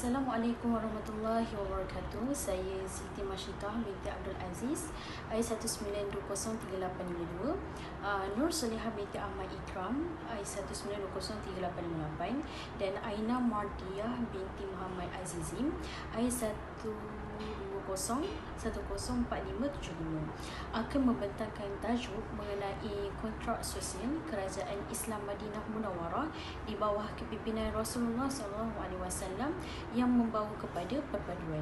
Assalamualaikum warahmatullahi wabarakatuh. Saya Siti Masyitah binti Abdul Aziz, I1920382, Nur Solihah binti Ahmad Ikram, I1920388, dan Aina Mardiah binti Muhammad Azizim, I120104575, akan membentangkan tajuk mengenai kontrak sosial Kerajaan Islam Madinah Munawwarah di bawah kepimpinan Rasulullah SAW yang membawa kepada perpaduan.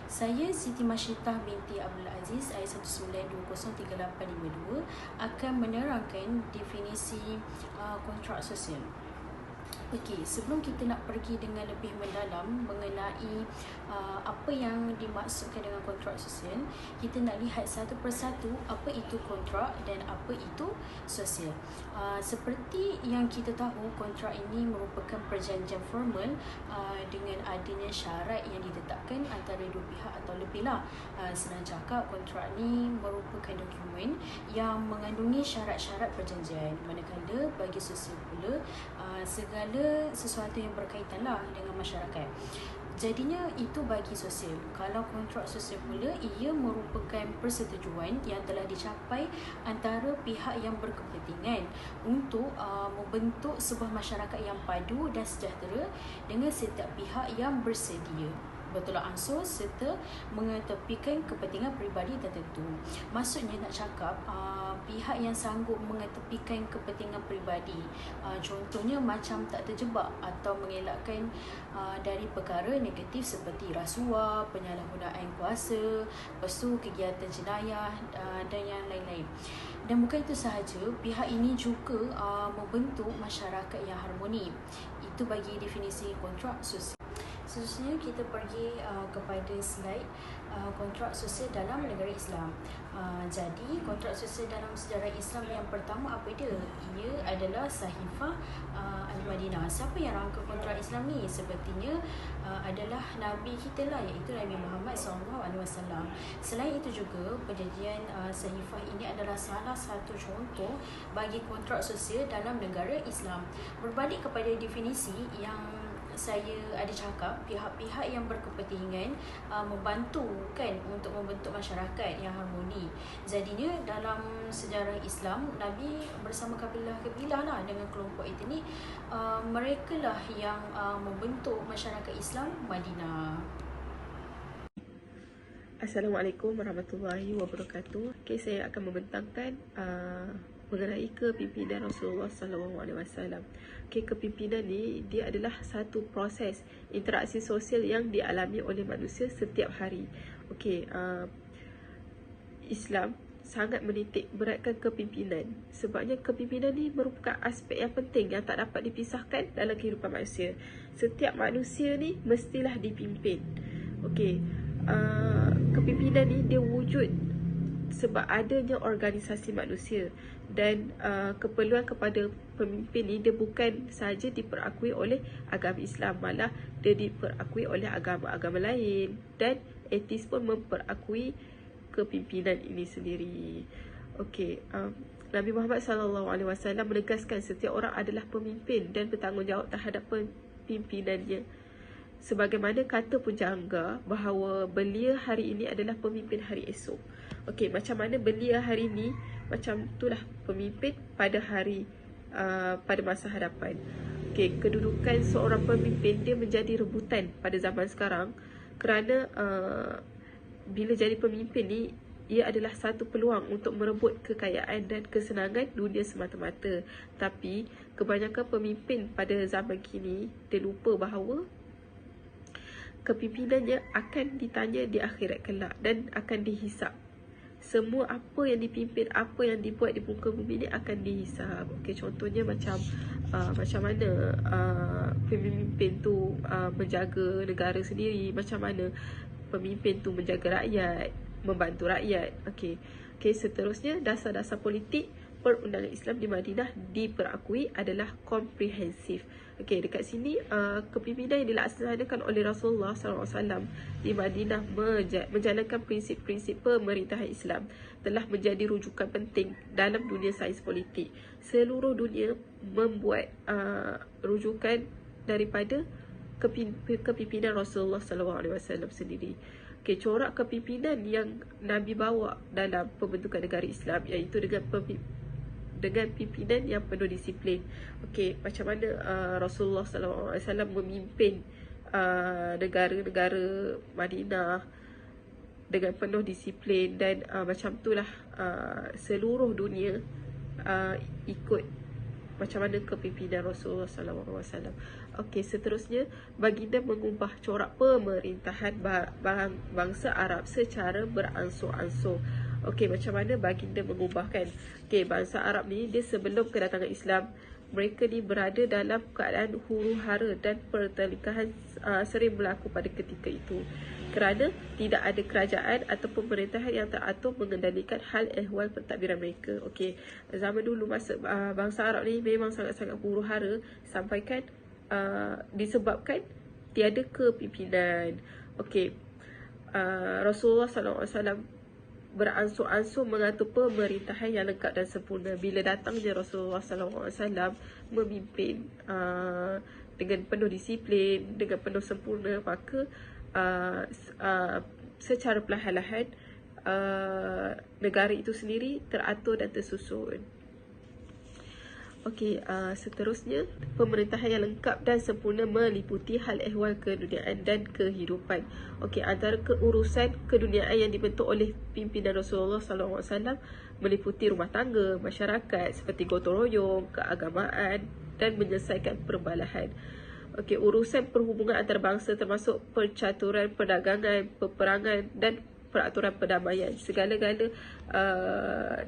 Saya Siti Masyitah binti Abdul Aziz, I192038852, akan menerangkan definisi kontrak sosial. Okey, sebelum kita nak pergi dengan lebih mendalam mengenai apa yang dimaksudkan dengan kontrak sosial, kita nak lihat satu persatu apa itu kontrak dan apa itu sosial. Seperti yang kita tahu, kontrak ini merupakan perjanjian formal dengan adanya syarat yang ditetapkan antara dua pihak atau lebihlah. Senang cakap, kontrak ini merupakan dokumen yang mengandungi syarat-syarat perjanjian. Manakala bagi sosial pula, segala sesuatu yang berkaitan lah dengan masyarakat. Jadinya itu bagi sosial. Kalau kontrak sosial pula, ia merupakan persetujuan yang telah dicapai antara pihak yang berkepentingan untuk membentuk sebuah masyarakat yang padu dan sejahtera dengan setiap pihak yang bersedia bertolak ansur serta mengetepikan kepentingan peribadi tertentu. Maksudnya nak cakap pihak yang sanggup mengetepikan kepentingan peribadi, contohnya macam tak terjebak atau mengelakkan dari perkara negatif seperti rasuah, penyalahgunaan kuasa, lepas tu kegiatan jenayah dan yang lain-lain. Dan bukan itu sahaja, pihak ini juga membentuk masyarakat yang harmoni. Itu bagi definisi kontrak sosial. Seterusnya kita pergi kepada slide kontrak sosial dalam negara Islam. Jadi kontrak sosial dalam sejarah Islam yang pertama apa dia? Ia adalah Sahifah Al-Madinah. Siapa yang rangka kontrak Islam ni? Sepertinya adalah Nabi kita lah, iaitu Nabi Muhammad SAW. Selain itu juga, perjanjian Sahifah ini adalah salah satu contoh bagi kontrak sosial dalam negara Islam. Berbalik kepada definisi yang saya ada cakap, pihak-pihak yang berkepentingan membantu kan untuk membentuk masyarakat yang harmoni. Jadinya dalam sejarah Islam, Nabi bersama kabilah-kabilah lah dengan kelompok etnik, mereka lah yang membentuk masyarakat Islam Madinah. Assalamualaikum warahmatullahi wabarakatuh. Okay, saya akan membentangkan mengenai kepimpinan Rasulullah SAW. Okay, kepimpinan ni dia adalah satu proses interaksi sosial yang dialami oleh manusia setiap hari. Okay, Islam sangat menitik beratkan kepimpinan. Sebabnya kepimpinan ni merupakan aspek yang penting yang tak dapat dipisahkan dalam kehidupan manusia. Setiap manusia ni mestilah dipimpin. Okay, kepimpinan ni dia wujud sebab adanya organisasi manusia, dan keperluan kepada pemimpin ni dia bukan sahaja diperakui oleh agama Islam, malah dia diperakui oleh agama-agama lain, dan etis pun memperakui kepimpinan ini sendiri. Okey, Nabi Muhammad SAW menegaskan setiap orang adalah pemimpin dan bertanggungjawab terhadap pimpinannya. Sebagaimana kata pujangga bahawa belia hari ini adalah pemimpin hari esok. Okey, macam mana belia hari ini, macam itulah pemimpin pada masa hadapan. Okey, kedudukan seorang pemimpin dia menjadi rebutan pada zaman sekarang kerana bila jadi pemimpin ni, ia adalah satu peluang untuk merebut kekayaan dan kesenangan dunia semata-mata. Tapi kebanyakan pemimpin pada zaman kini dia lupa bahawa kepimpinannya akan ditanya di akhirat kelak dan akan dihisap. Semua apa yang dipimpin, apa yang dibuat di muka bumi ni akan dihisap. Okey, contohnya macam mana pemimpin tu menjaga negara sendiri, macam mana pemimpin tu menjaga rakyat, membantu rakyat. Okey, seterusnya dasar-dasar politik perundangan Islam di Madinah diperakui adalah komprehensif. Okey, dekat sini kepimpinan yang dilaksanakan oleh Rasulullah SAW di Madinah menjalankan prinsip-prinsip pemerintahan Islam telah menjadi rujukan penting dalam dunia sains politik. Seluruh dunia membuat rujukan daripada kepimpinan Rasulullah SAW sendiri. Okey, corak kepimpinan yang Nabi bawa dalam pembentukan negara Islam iaitu dengan pimpinan yang penuh disiplin. Okey, macam mana Rasulullah SAW memimpin negara-negara Madinah dengan penuh disiplin, dan macam itulah seluruh dunia ikut macam mana kepimpinan Rasulullah SAW. Okey, seterusnya baginda mengubah corak pemerintahan bangsa Arab secara beransur-ansur. Okey, macam mana baginda mengubahkan? Okey, bangsa Arab ni dia sebelum kedatangan Islam, mereka ni berada dalam keadaan huru-hara dan pertelingkahan sering berlaku pada ketika itu, kerana tidak ada kerajaan atau pemerintahan yang teratur mengendalikan hal ehwal pentadbiran mereka. Okey, zaman dulu masa bangsa Arab ni memang sangat-sangat huru-hara sampaikan disebabkan tiada kepimpinan. Okey, Rasulullah SAW beransur-ansur mengatur pemerintahan yang lengkap dan sempurna. Bila datangnya Rasulullah SAW memimpin dengan penuh disiplin, dengan penuh sempurna, maka secara perlahan-lahan negara itu sendiri teratur dan tersusun. Okey, seterusnya pemerintahan yang lengkap dan sempurna meliputi hal ehwal keduniaan dan kehidupan. Okey, antara keurusan keduniaan yang dibentuk oleh pimpinan Rasulullah SAW meliputi rumah tangga, masyarakat seperti gotong royong, keagamaan dan menyelesaikan perbalahan. Okey, urusan perhubungan antarabangsa termasuk percaturan perdagangan, peperangan dan peraturan perdamaian. Segala-gala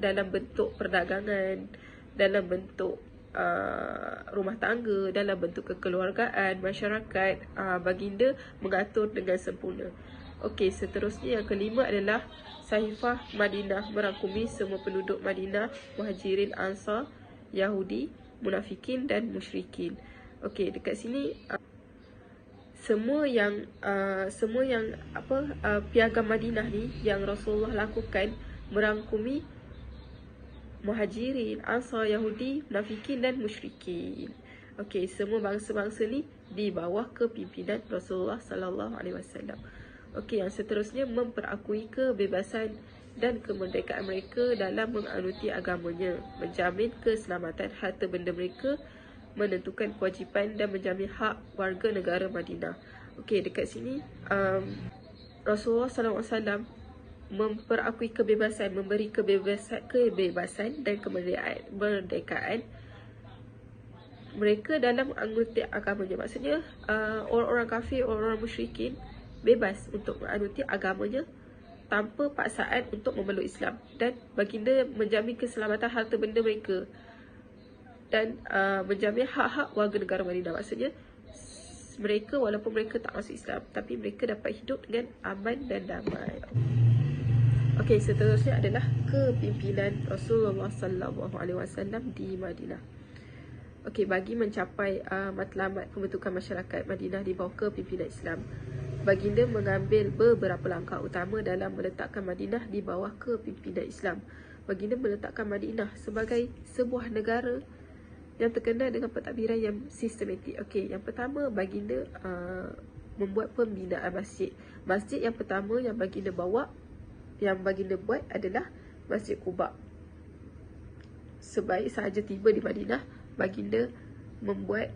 dalam bentuk perdagangan, dalam bentuk rumah tangga, dalam bentuk kekeluargaan, masyarakat, baginda mengatur dengan sempurna. Okey, seterusnya yang kelima adalah Sahifah Madinah merangkumi semua penduduk Madinah, Muhajirin, Ansar, Yahudi, Munafikin dan Musyrikin. Okey, dekat sini semua yang piagam Madinah ni yang Rasulullah lakukan merangkumi Muhajirin, Ansar, Yahudi, Munafikin dan Musyrikin. Okey, semua bangsa-bangsa ni di bawah kepimpinan Rasulullah SAW. Okey, yang seterusnya memperakui kebebasan dan kemerdekaan mereka dalam menganuti agamanya, menjamin keselamatan harta benda mereka, menentukan kewajipan dan menjamin hak warga negara Madinah. Okey, dekat sini Rasulullah SAW memperakui kebebasan, memberi kebebasan dan kemerdekaan mereka dalam menganuti agamanya. Maksudnya orang-orang kafir, orang-orang musyrikin bebas untuk menganuti agamanya tanpa paksaan untuk memeluk Islam, dan baginda menjamin keselamatan harta benda mereka dan menjamin hak-hak warga negara Madinah. Maksudnya mereka walaupun mereka tak masuk Islam, tapi mereka dapat hidup dengan aman dan damai. Okey, seterusnya adalah kepimpinan Rasulullah SAW di Madinah. Okey, bagi mencapai matlamat pembentukan masyarakat Madinah di bawah kepimpinan Islam, baginda mengambil beberapa langkah utama dalam meletakkan Madinah di bawah kepimpinan Islam. Baginda meletakkan Madinah sebagai sebuah negara yang terkenal dengan pentadbiran yang sistematik. Okey, yang pertama baginda membuat pembinaan masjid. Masjid yang pertama yang baginda buat adalah Masjid Quba. Sebaik sahaja tiba di Madinah, baginda membuat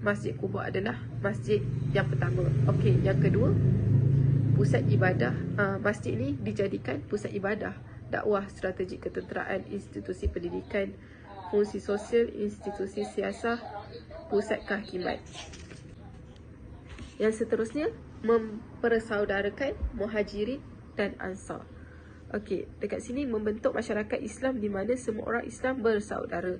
Masjid Quba adalah masjid yang pertama. Okey, yang kedua, pusat ibadah. Masjid ni dijadikan pusat ibadah, dakwah, strategi ketenteraan, institusi pendidikan, fungsi sosial, institusi siasah, pusat kehakiman. Yang seterusnya, mempersaudarakan Muhajirin dan Ansar. Okey, dekat sini membentuk masyarakat Islam di mana semua orang Islam bersaudara.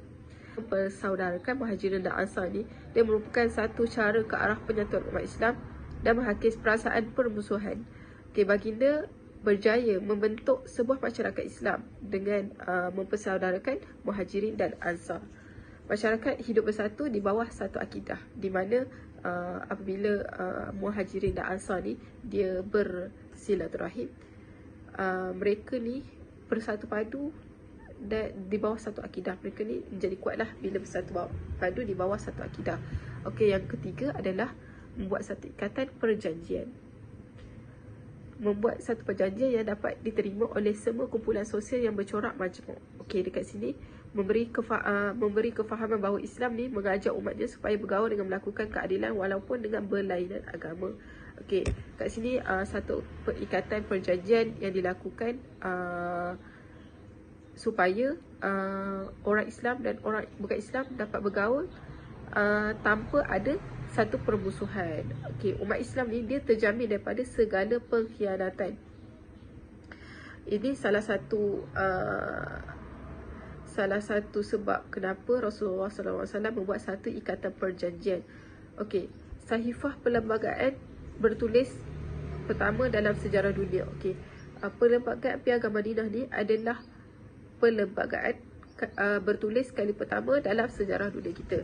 Mempersaudarakan Muhajirin dan Ansar ni, dia merupakan satu cara ke arah penyatuan umat Islam dan menghakis perasaan permusuhan. Okey, baginda berjaya membentuk sebuah masyarakat Islam dengan mempersaudarakan Muhajirin dan Ansar. Masyarakat hidup bersatu di bawah satu akidah, di mana apabila Muhajirin dan Ansar ni dia bersilaturahim, mereka ni bersatu padu dan di bawah satu akidah. Mereka ni menjadi kuatlah bila bersatu padu di bawah satu akidah. Okey, yang ketiga adalah membuat satu ikatan perjanjian. Membuat satu perjanjian yang dapat diterima oleh semua kumpulan sosial yang bercorak majmuk. Okey, dekat sini memberi kefahaman bahawa Islam ni mengajak umatnya supaya bergaul dengan melakukan keadilan walaupun dengan berlainan agama. Okey, kat sini satu ikatan perjanjian yang dilakukan supaya orang Islam dan orang bukan Islam dapat bergaul tanpa ada satu permusuhan. Okey, umat Islam ni dia terjamin daripada segala pengkhianatan. Ini salah satu sebab kenapa Rasulullah SAW membuat satu ikatan perjanjian. Okey, sahifah perlembagaan bertulis pertama dalam sejarah dunia. Okey, perlembagaan Piagam Madinah ni adalah perlembagaan bertulis kali pertama dalam sejarah dunia kita.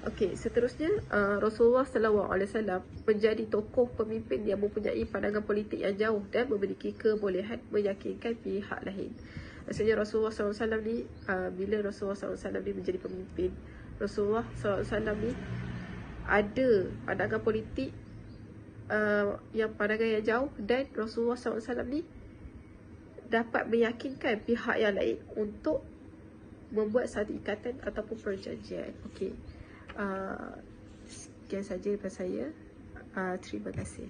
Okey, seterusnya Rasulullah SAW menjadi tokoh pemimpin yang mempunyai pandangan politik yang jauh dan memiliki kebolehan meyakinkan pihak lain. Maksudnya Rasulullah SAW ni bila Rasulullah SAW ni menjadi pemimpin, Rasulullah SAW ni ada pandangan politik yang pandangan yang jauh, dan Rasulullah SAW ni dapat meyakinkan pihak yang lain untuk membuat satu ikatan ataupun perjanjian. Okey. Sekian saja daripada saya. Terima kasih.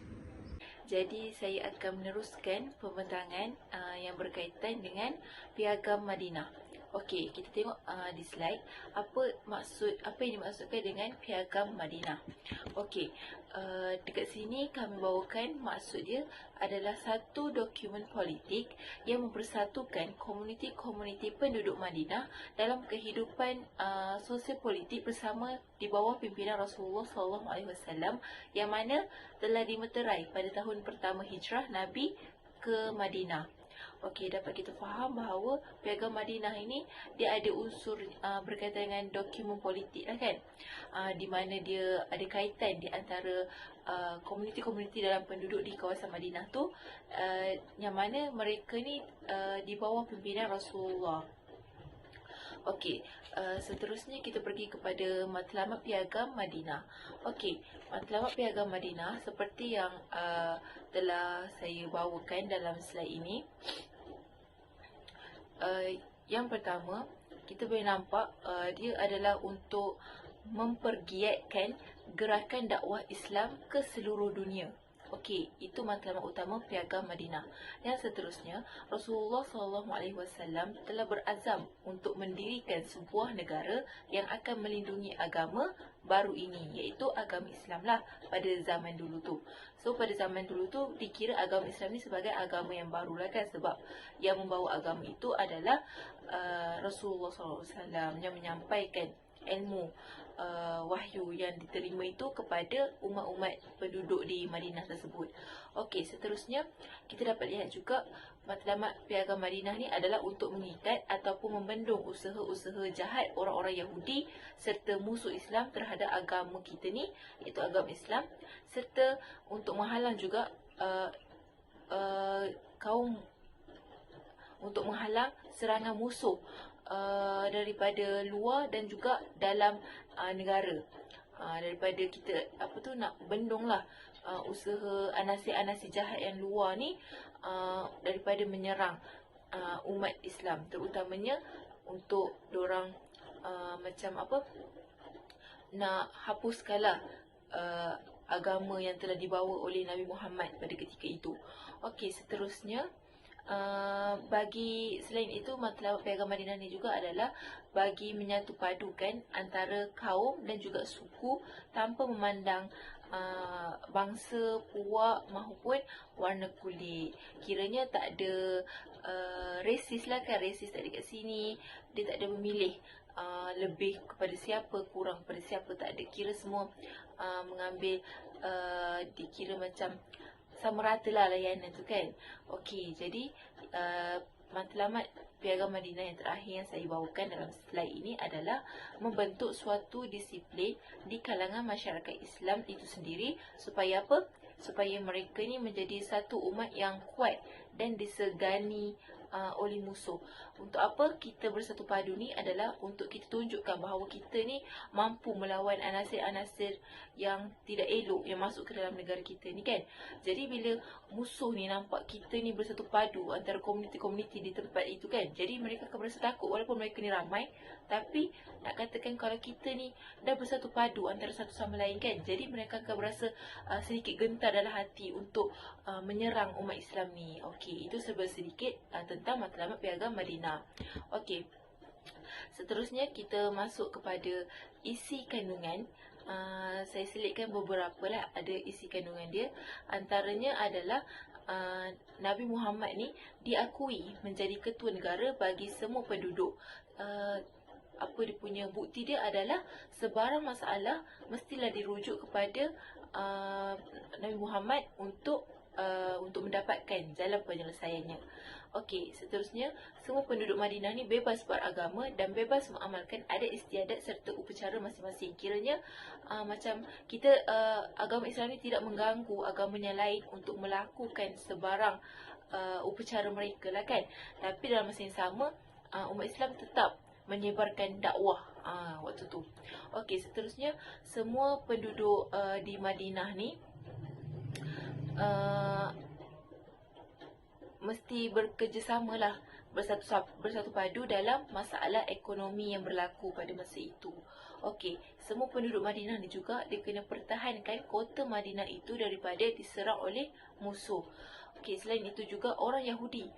Jadi saya akan meneruskan pembentangan yang berkaitan dengan Piagam Madinah. Okey, kita tengok di slide apa yang dimaksudkan dengan Piagam Madinah. Okey, dekat sini kami bawakan maksud dia adalah satu dokumen politik yang mempersatukan komuniti-komuniti penduduk Madinah dalam kehidupan sosial politik bersama di bawah pimpinan Rasulullah SAW yang mana telah dimeterai pada tahun pertama hijrah Nabi ke Madinah. Okey, dapat kita faham bahawa Piagam Madinah ini dia ada unsur berkaitan dengan dokumen politik lah kan, di mana dia ada kaitan di antara komuniti-komuniti dalam penduduk di kawasan Madinah tu, yang mana mereka ni di bawah pimpinan Rasulullah. Okey, seterusnya kita pergi kepada matlamat Piagam Madinah. Okey, matlamat Piagam Madinah seperti yang telah saya bawakan dalam slide ini. Yang pertama, kita boleh nampak dia adalah untuk mempergiatkan gerakan dakwah Islam ke seluruh dunia. Okey, itu matlamat utama Piagam Madinah. Yang seterusnya, Rasulullah SAW telah berazam untuk mendirikan sebuah negara yang akan melindungi agama baru ini, iaitu agama Islam lah pada zaman dulu tu. So pada zaman dulu tu dikira agama Islam ni sebagai agama yang baru lah kan, sebab yang membawa agama itu adalah Rasulullah SAW yang menyampaikan ilmu wahyu yang diterima itu kepada umat-umat penduduk di Madinah tersebut. Okey, seterusnya kita dapat lihat juga matlamat Piagam Madinah ni adalah untuk mengikat ataupun membendung usaha-usaha jahat orang-orang Yahudi serta musuh Islam terhadap agama kita ni, iaitu agama Islam, serta untuk menghalang juga untuk menghalang serangan musuh daripada luar dan juga dalam negara, daripada kita nak bendunglah usaha anasir-anasir jahat yang luar ni daripada menyerang umat Islam, terutamanya untuk diorang nak hapuskanlah agama yang telah dibawa oleh Nabi Muhammad pada ketika itu. Okey, seterusnya bagi selain itu, matlamat Piagam Madinah ni juga adalah bagi menyatu padukan antara kaum dan juga suku tanpa memandang bangsa, puak maupun warna kulit. Kiranya tak ada resis lah kan, resis tak ada kat sini, dia tak ada memilih lebih kepada siapa, kurang kepada siapa, tak ada, kira semua mengambil dikira macam sama rata lah layanan tu kan. Okey, jadi matlamat Piagam Madinah yang terakhir yang saya bawakan dalam slide ini adalah membentuk suatu disiplin di kalangan masyarakat Islam itu sendiri, supaya apa? Supaya mereka ni menjadi satu umat yang kuat dan disegani oleh musuh. Untuk apa kita bersatu padu ni adalah untuk kita tunjukkan bahawa kita ni mampu melawan anasir-anasir yang tidak elok yang masuk ke dalam negara kita ni kan. Jadi bila musuh ni nampak kita ni bersatu padu antara komuniti-komuniti di tempat itu kan, jadi mereka akan berasa takut walaupun mereka ni ramai. Tapi nak katakan kalau kita ni dah bersatu padu antara satu sama lain kan, jadi mereka akan berasa sedikit gentar dalam hati untuk menyerang umat Islam ni. Okey, itu sedikit tentang matlamat Piagam Madinah. Okey, seterusnya kita masuk kepada isi kandungan. Saya selitkan beberapa lah, ada isi kandungan dia. Antaranya adalah Nabi Muhammad ni diakui menjadi ketua negara bagi semua penduduk. Apa dia punya bukti dia adalah sebarang masalah mestilah dirujuk kepada Nabi Muhammad untuk mendapatkan jalan penyelesaiannya. Okey, seterusnya semua penduduk Madinah ni bebas beragama dan bebas mengamalkan adat istiadat serta upacara masing-masing. Kiranya macam kita agama Islam ni tidak mengganggu agama yang lain untuk melakukan sebarang upacara mereka lah kan. Tapi dalam masa yang sama umat Islam tetap menyebarkan dakwah waktu tu. Okey, seterusnya semua penduduk di Madinah ni mesti bekerjasama lah, bersatu padu dalam masalah ekonomi yang berlaku pada masa itu. Okey, semua penduduk Madinah ni juga dia kena pertahankan kota Madinah itu daripada diserang oleh musuh. Okey, selain itu juga orang Yahudi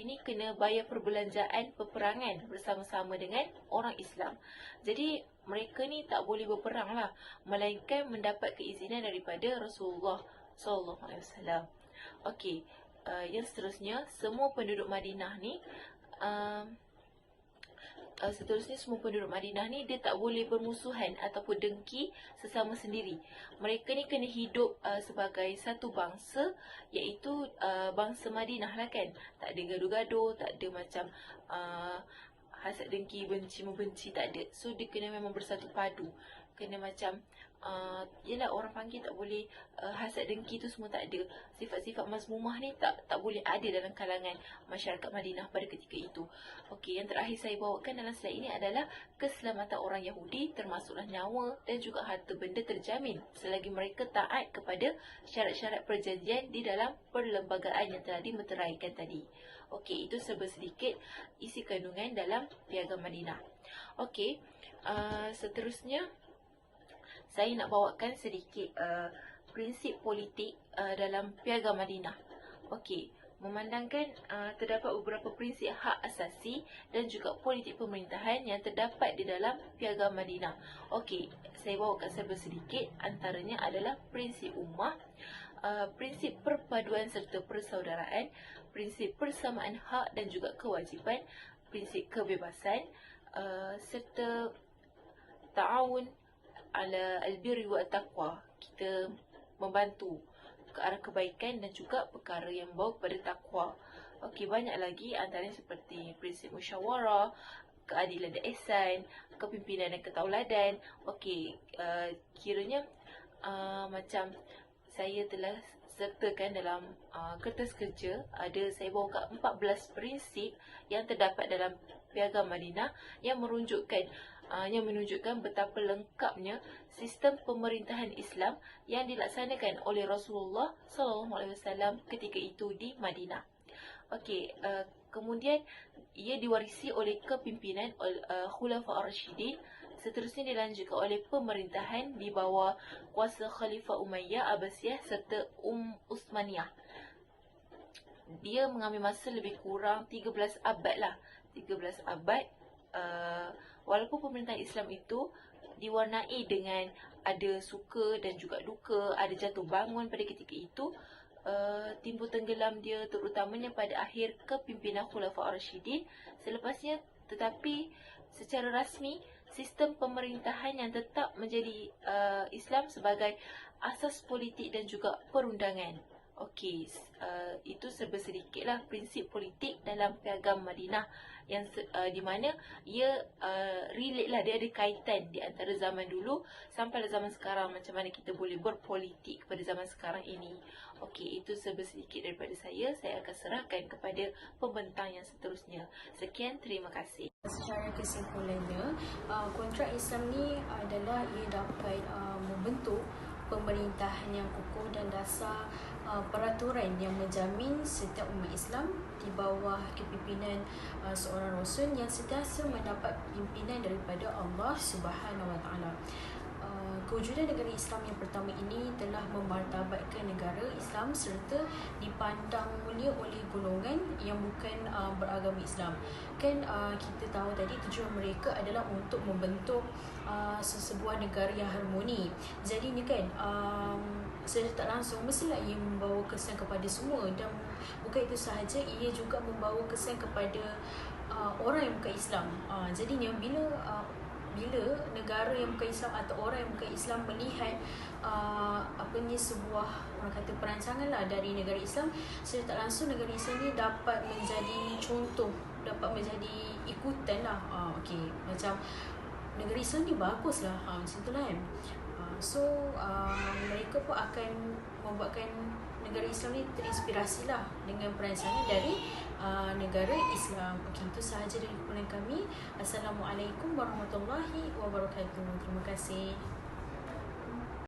ni kena bayar perbelanjaan peperangan bersama-sama dengan orang Islam. Jadi mereka ni tak boleh berperang lah, melainkan mendapat keizinan daripada Rasulullah SAW. Okey, yang seterusnya semua penduduk Madinah ni semua penduduk Madinah ni dia tak boleh bermusuhan ataupun dengki sesama sendiri. Mereka ni kena hidup sebagai satu bangsa, iaitu bangsa Madinah lah kan. Tak ada gaduh-gaduh, tak ada macam hasad dengki, benci membenci, tak ada. So dia kena memang bersatu padu. Kena macam yelah orang panggil tak boleh hasad dengki tu semua tak ada. Sifat-sifat mazmumah ni tak boleh ada dalam kalangan masyarakat Madinah pada ketika itu. Okey, yang terakhir saya bawakan dalam slide ini adalah keselamatan orang Yahudi, termasuklah nyawa dan juga harta benda terjamin selagi mereka taat kepada syarat-syarat perjanjian di dalam perlembagaan yang telah dimeteraikan tadi. Okey, itu sedikit isi kandungan dalam Piagam Madinah. Okey, seterusnya saya nak bawakan sedikit prinsip politik dalam Piagam Madinah. Okey, memandangkan terdapat beberapa prinsip hak asasi dan juga politik pemerintahan yang terdapat di dalam Piagam Madinah. Okey, saya bawakan sedikit. Antaranya adalah prinsip ummah, prinsip perpaduan serta persaudaraan, prinsip persamaan hak dan juga kewajipan, prinsip kebebasan, serta ta'awun ala albirri wa taqwa. Kita membantu ke arah kebaikan dan juga perkara yang membawa kepada takwa. Okey, banyak lagi antaranya seperti prinsip musyawarah, keadilan dan ihsan, kepimpinan dan ketauladan. Okey, kiranya macam saya telah sertakan dalam kertas kerja, saya bawakan 14 prinsip yang terdapat dalam Piagam Madinah yang menunjukkan betapa lengkapnya sistem pemerintahan Islam yang dilaksanakan oleh Rasulullah SAW ketika itu di Madinah. Okey, kemudian ia diwarisi oleh kepimpinan Khulafa ar-Rasyidin. Seterusnya dilanjutkan oleh pemerintahan di bawah kuasa Khalifah Umayyah, Abbasiyah serta Utsmaniyah. Dia mengambil masa lebih kurang 13 abad lah. 13 abad. Walaupun pemerintahan Islam itu diwarnai dengan ada suka dan juga duka, ada jatuh bangun pada ketika itu, timbul tenggelam dia terutamanya pada akhir kepimpinan Khulafa ar-Rasyidin. Selepasnya, tetapi secara rasmi sistem pemerintahan yang tetap menjadi Islam sebagai asas politik dan juga perundangan. Okey, itu serba sedikitlah prinsip politik dalam Piagam Madinah yang di mana ia relate lah, dia ada kaitan di antara zaman dulu sampai zaman sekarang, macam mana kita boleh berpolitik pada zaman sekarang ini. Okey, itu serba sedikit daripada saya. Saya akan serahkan kepada pembentang yang seterusnya. Sekian, terima kasih. Secara kesimpulannya, kontrak Islam ni adalah ia dapat membentuk pemerintahan yang kukuh dan dasar peraturan yang menjamin setiap umat Islam di bawah kepimpinan seorang Rasul yang sentiasa mendapat pimpinan daripada Allah Subhanahu Wa Taala. Kewujudan negara Islam yang pertama ini telah memartabatkan negara Islam serta dipandang mulia oleh golongan yang bukan beragama Islam. Kan kita tahu tadi tujuan mereka adalah untuk membentuk sesebuah negara yang harmoni. Jadi ni kan secara tak langsung mestilah ia membawa kesan kepada semua, dan bukan itu sahaja, ia juga membawa kesan kepada orang yang bukan Islam. Jadinya bila negara yang bukan Islam atau orang yang bukan Islam melihat sebuah, orang kata, perancangan lah dari negara Islam, secara tak langsung negara Islam ni dapat menjadi contoh, dapat menjadi ikutan lah. Macam negara Islam ni bagus lah, macam tu lah kan. Mereka pun akan membuatkan negara Islam ni terinspirasi lah dengan perancangan dari negara Islam. Itu sahaja dari kumpulan kami. Assalamualaikum warahmatullahi wabarakatuh. Terima kasih.